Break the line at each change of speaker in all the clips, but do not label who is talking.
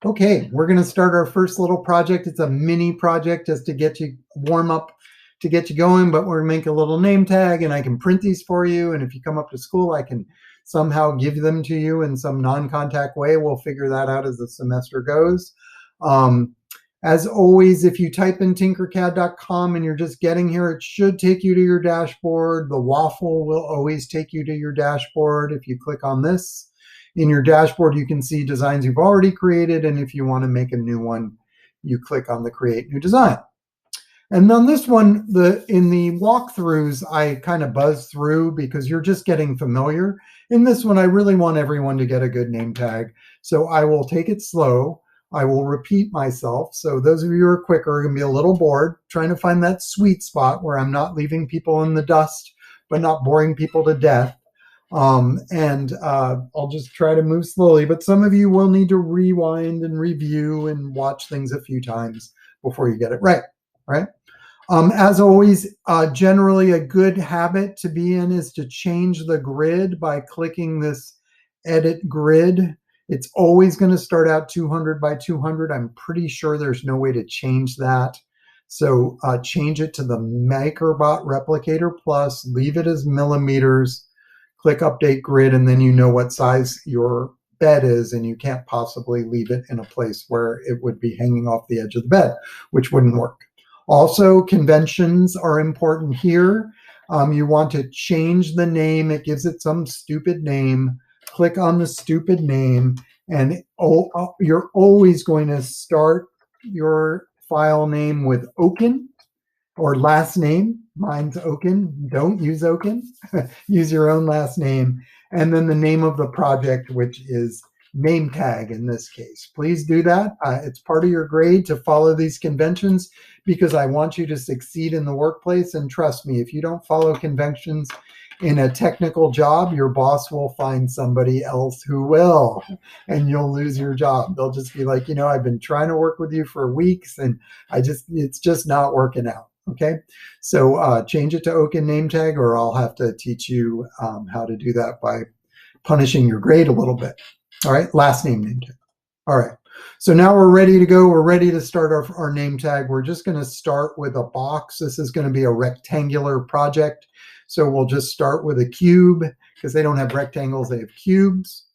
Okay, we're going to start our first little project. It's a mini project just to get you warm up, to get you going, but we're going to make a little name tag and I can print these for you. And if you come up to school, I can somehow give them to you in some non-contact way. We'll figure that out as the semester goes. Um, as always, if you type in tinkercad.com and you're just getting here, it should take you to your dashboard. The waffle will always take you to your dashboard if you click on this. In your dashboard, you can see designs you've already created, and if you want to make a new one, you click on the Create New Design. And on this one, in the walkthroughs, I kind of buzz through because you're just getting familiar. In this one, I really want everyone to get a good name tag, so I will take it slow. I will repeat myself. So those of you who are quicker are going to be a little bored, trying to find that sweet spot where I'm not leaving people in the dust, but not boring people to death. I'll just try to move slowly, but some of you will need to rewind and review and watch things a few times before you get it right, right? As always, generally a good habit to be in is to change the grid by clicking this edit grid. It's always going to start out 200 by 200. I'm pretty sure there's no way to change that. So change it to the MakerBot Replicator Plus, leave it as millimeters, click update grid, and then you know what size your bed is, and you can't possibly leave it in a place where it would be hanging off the edge of the bed, which wouldn't work. Also, conventions are important here. You want to change the name. It gives it some stupid name. Click on the stupid name, and you're always going to start your file name with Oaken or last name. Mine's Oaken. Don't use Oaken. Use your own last name. And then the name of the project, which is name tag in this case. Please do that. It's part of your grade to follow these conventions because I want you to succeed in the workplace. And trust me, if you don't follow conventions in a technical job, your boss will find somebody else who will, and you'll lose your job. They'll just be like, I've been trying to work with you for weeks and it's just not working out. Okay, so change it to Oaken name tag, or I'll have to teach you how to do that by punishing your grade a little bit. All right, last name tag. All right, so now we're ready to go. We're ready to start our name tag. We're just going to start with a box. This is going to be a rectangular project. So we'll just start with a cube because they don't have rectangles, they have cubes.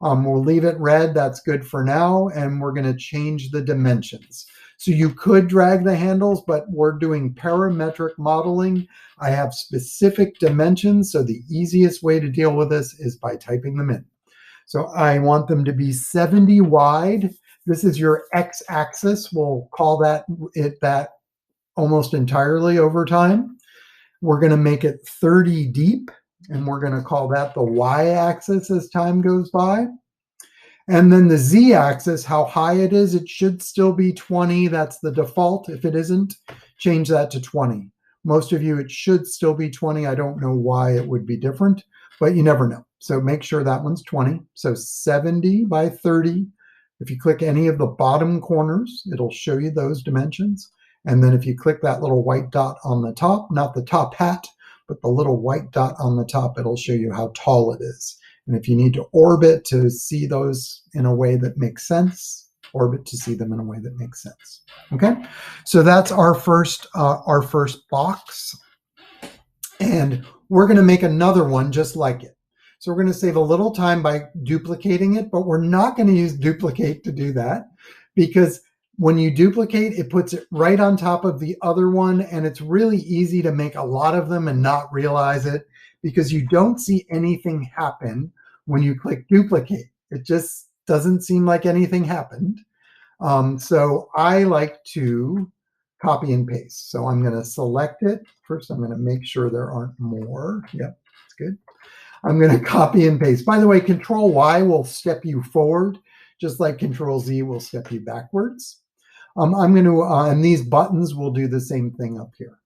We'll leave it red. That's good for now. And we're going to change the dimensions. So you could drag the handles, but we're doing parametric modeling. I have specific dimensions. So the easiest way to deal with this is by typing them in. So I want them to be 70 wide. This is your x-axis. We'll call that almost entirely over time. We're going to make it 30 deep, and we're going to call that the y-axis as time goes by. And then the z-axis, how high it is, it should still be 20. That's the default. If it isn't, change that to 20. Most of you, it should still be 20. I don't know why it would be different, but you never know. So make sure that one's 20. So 70 by 30. If you click any of the bottom corners, it'll show you those dimensions. And then if you click that little white dot on the top, not the top hat, but the little white dot on the top, it'll show you how tall it is. And if you need to orbit to see those in a way that makes sense, orbit to see them in a way that makes sense. Okay, so that's our first box. And we're going to make another one just like it. So we're going to save a little time by duplicating it, but we're not going to use duplicate to do that because when you duplicate, it puts it right on top of the other one, and it's really easy to make a lot of them and not realize it because you don't see anything happen when you click duplicate. It just doesn't seem like anything happened. So I like to copy and paste. So I'm going to select it. First, I'm going to make sure there aren't more. Yep, that's good. I'm going to copy and paste. By the way, Control Y will step you forward, just like Control Z will step you backwards. I'm going to, and these buttons will do the same thing up here.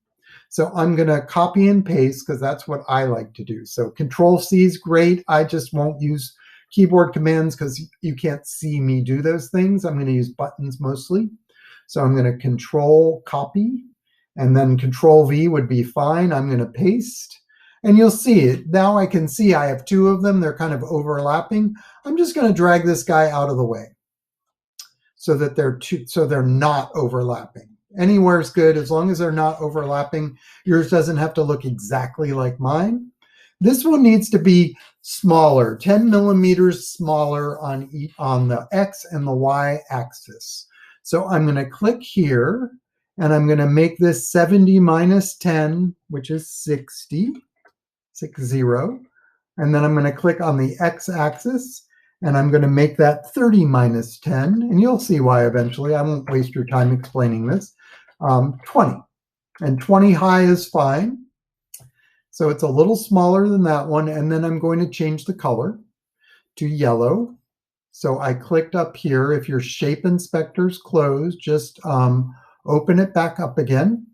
So I'm going to copy and paste because that's what I like to do. So Control C is great. I just won't use keyboard commands because you can't see me do those things. I'm going to use buttons mostly. So I'm going to Control copy, and then Control V would be fine. I'm going to paste. And you'll see it. Now I can see I have two of them. They're kind of overlapping. I'm just going to drag this guy out of the way. so that they're not overlapping. Anywhere is good as long as they're not overlapping. Yours doesn't have to look exactly like mine. This one needs to be smaller, 10 millimeters smaller on the X and the Y axis. So I'm going to click here and I'm going to make this 70 minus 10, which is 60, 60. And then I'm going to click on the X axis and I'm going to make that 30 minus 10. And you'll see why eventually. I won't waste your time explaining this. 20. And 20 high is fine. So it's a little smaller than that one. And then I'm going to change the color to yellow. So I clicked up here. If your shape inspector's closed, just open it back up again.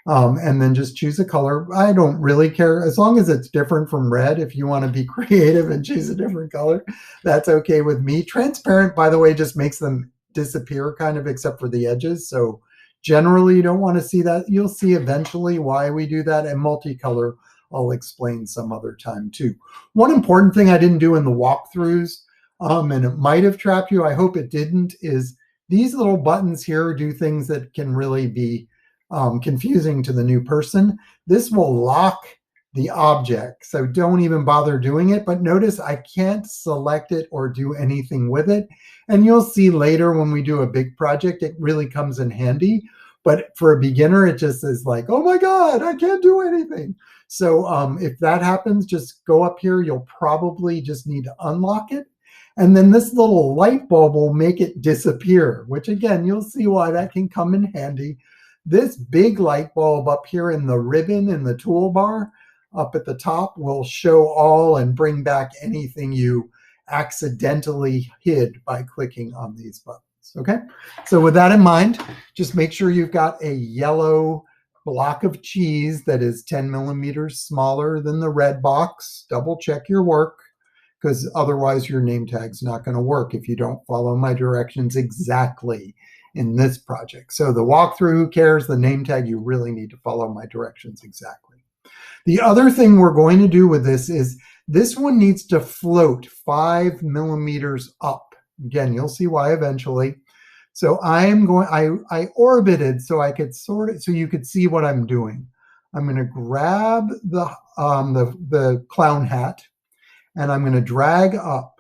And then just choose a color. I don't really care as long as it's different from red. If you want to be creative and choose a different color, that's okay with me. Transparent, by the way, just makes them disappear kind of except for the edges. So generally you don't want to see that. You'll see eventually why we do that. And multicolor I'll explain some other time too. One important thing I didn't do in the walkthroughs, and it might have trapped you, I hope it didn't, is these little buttons here do things that can really be confusing to the new person. This will lock the object, so don't even bother doing it. But notice I can't select it or do anything with it. And you'll see later when we do a big project, it really comes in handy. But for a beginner, it just is like, oh my God, I can't do anything. So if that happens, just go up here. You'll probably just need to unlock it. And then this little light bulb will make it disappear, which again, you'll see why that can come in handy. This big light bulb up here in the ribbon in the toolbar up at the top will show all and bring back anything you accidentally hid by clicking on these buttons. Okay, so with that in mind, just make sure you've got a yellow block of cheese that is 10 millimeters smaller than the red box. Double check your work, because otherwise your name tag's not going to work if you don't follow my directions exactly in this project. So the walkthrough, who cares? The name tag, you really need to follow my directions exactly. The other thing we're going to do with this is this one needs to float 5 millimeters up. Again, you'll see why eventually. So I orbited so I could sort it, so you could see what I'm doing. I'm going to grab the clown hat and I'm going to drag up.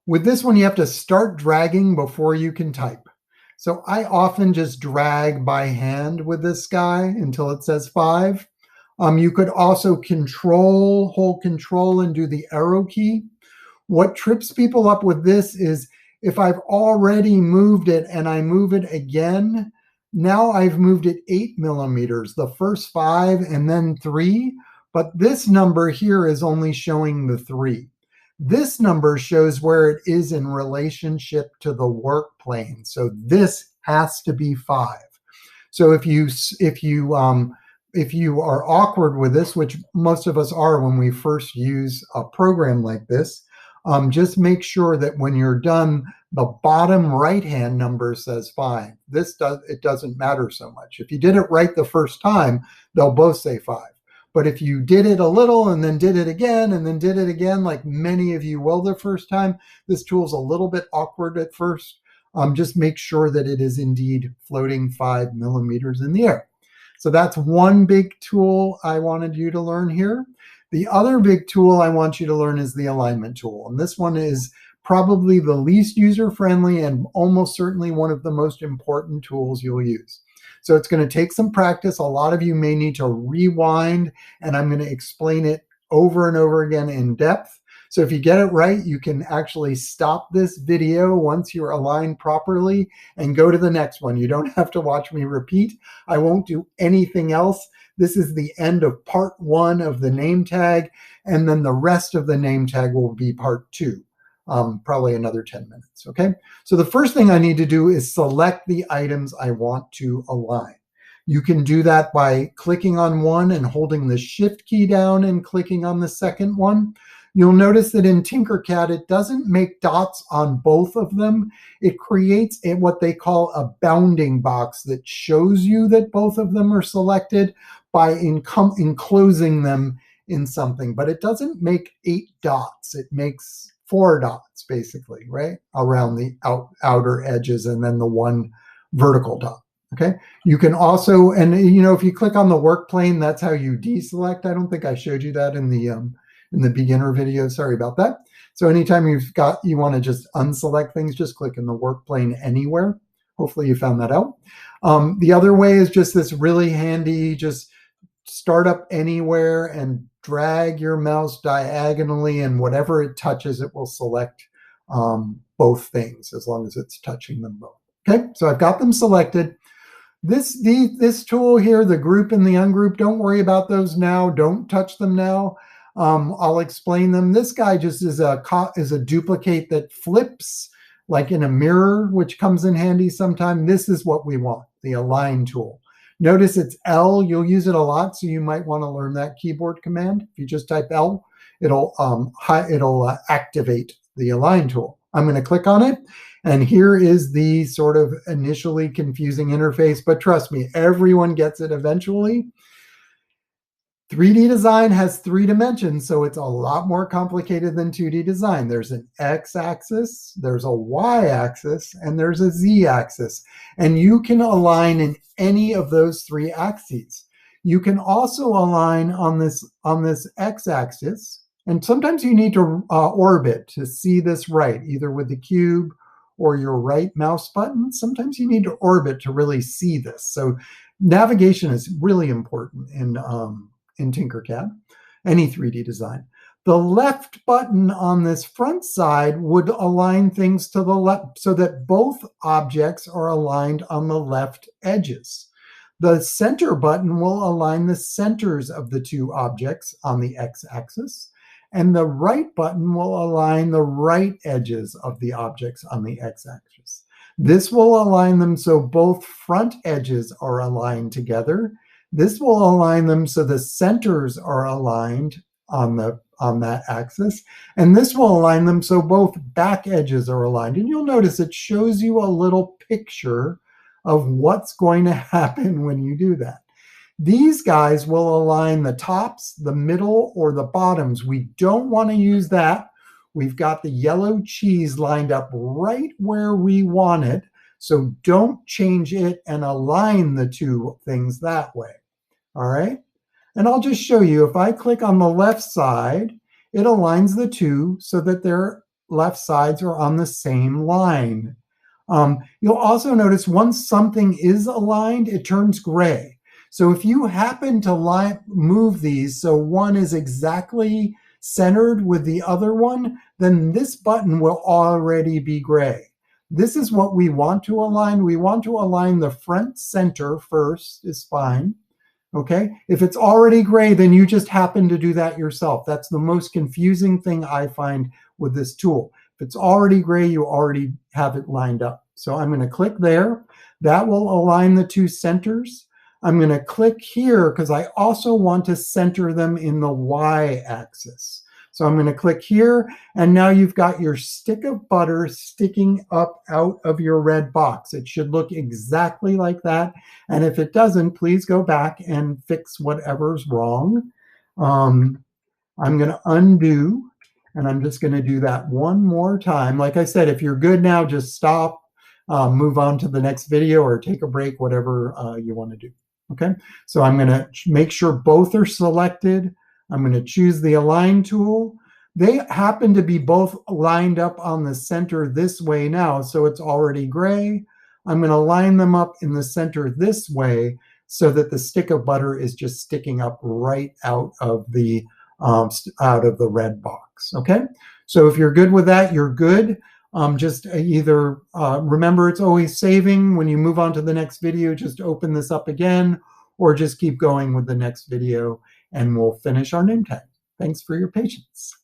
With this one, you have to start dragging before you can type. So I often just drag by hand with this guy until it says 5. You could also hold control and do the arrow key. What trips people up with this is if I've already moved it and I move it again, now I've moved it 8 millimeters, the first 5 and then 3, but this number here is only showing the 3. This number shows where it is in relationship to the work plane. So this has to be 5. So if you are awkward with this, which most of us are when we first use a program like this, just make sure that when you're done, the bottom right-hand number says 5. It doesn't matter so much. If you did it right the first time, they'll both say 5. But if you did it a little and then did it again and then did it again, like many of you will the first time, this tool's a little bit awkward at first. Just make sure that it is indeed floating 5 millimeters in the air. So that's one big tool I wanted you to learn here. The other big tool I want you to learn is the alignment tool. And this one is probably the least user-friendly and almost certainly one of the most important tools you'll use. So it's going to take some practice. A lot of you may need to rewind, and I'm going to explain it over and over again in depth. So if you get it right, you can actually stop this video once you're aligned properly and go to the next one. You don't have to watch me repeat. I won't do anything else. This is the end of part 1 of the name tag, and then the rest of the name tag will be part 2. Probably another 10 minutes, okay? So the first thing I need to do is select the items I want to align. You can do that by clicking on one and holding the Shift key down and clicking on the second one. You'll notice that in Tinkercad, it doesn't make dots on both of them. It creates what they call a bounding box that shows you that both of them are selected by enclosing them in something, but it doesn't make 8 dots. It makes 4 dots basically, right? Around the outer edges and then the one vertical dot. Okay. You can also, and if you click on the work plane, that's how you deselect. I don't think I showed you that in the beginner video. Sorry about that. So anytime you want to just unselect things, just click in the work plane anywhere. Hopefully you found that out. The other way is just this really handy, just start up anywhere and drag your mouse diagonally, and whatever it touches, it will select both things as long as it's touching them both. Okay, so I've got them selected. This tool here, the group and the ungroup, don't worry about those now. Don't touch them now. I'll explain them. This guy just is a duplicate that flips like in a mirror, which comes in handy sometime. This is what we want, the align tool. Notice it's L. You'll use it a lot, so you might want to learn that keyboard command. If you just type L, it'll activate the align tool. I'm going to click on it, and here is the sort of initially confusing interface, but trust me, everyone gets it eventually. 3D design has 3 dimensions, so it's a lot more complicated than 2D design. There's an x-axis, there's a y-axis, and there's a z-axis. And you can align in any of those 3 axes. You can also align on this x-axis, and sometimes you need to orbit to see this right, either with the cube or your right mouse button. Sometimes you need to orbit to really see this. So navigation is really important in Tinkercad, any 3D design. The left button on this front side would align things to the left so that both objects are aligned on the left edges. The center button will align the centers of the 2 objects on the x-axis, and the right button will align the right edges of the objects on the x-axis. This will align them so both front edges are aligned together. This will align them so the centers are aligned on that axis, and this will align them so both back edges are aligned. And you'll notice it shows you a little picture of what's going to happen when you do that. These guys will align the tops, the middle, or the bottoms. We don't want to use that. We've got the yellow cheese lined up right where we want it, so don't change it and align the 2 things that way. All right. And I'll just show you, if I click on the left side, it aligns the 2 so that their left sides are on the same line. You'll also notice once something is aligned, it turns gray. So if you happen to move these so one is exactly centered with the other one, then this button will already be gray. This is what we want to align. We want to align the front center first is fine. Okay, if it's already gray, then you just happen to do that yourself. That's the most confusing thing I find with this tool. If it's already gray, you already have it lined up. So I'm going to click there. That will align the 2 centers. I'm going to click here because I also want to center them in the y-axis. So I'm going to click here, and now you've got your stick of butter sticking up out of your red box. It should look exactly like that. And if it doesn't, please go back and fix whatever's wrong. I'm going to undo, and I'm just going to do that one more time. Like I said, if you're good now, just stop, move on to the next video, or take a break, whatever you want to do. Okay, so I'm going to make sure both are selected. I'm going to choose the align tool. They happen to be both lined up on the center this way now, so it's already gray. I'm going to line them up in the center this way so that the stick of butter is just sticking up right out of the red box. Okay, so if you're good with that, you're good. Just either remember it's always saving. When you move on to the next video, just open this up again, or just keep going with the next video, and we'll finish our name tag. Thanks for your patience.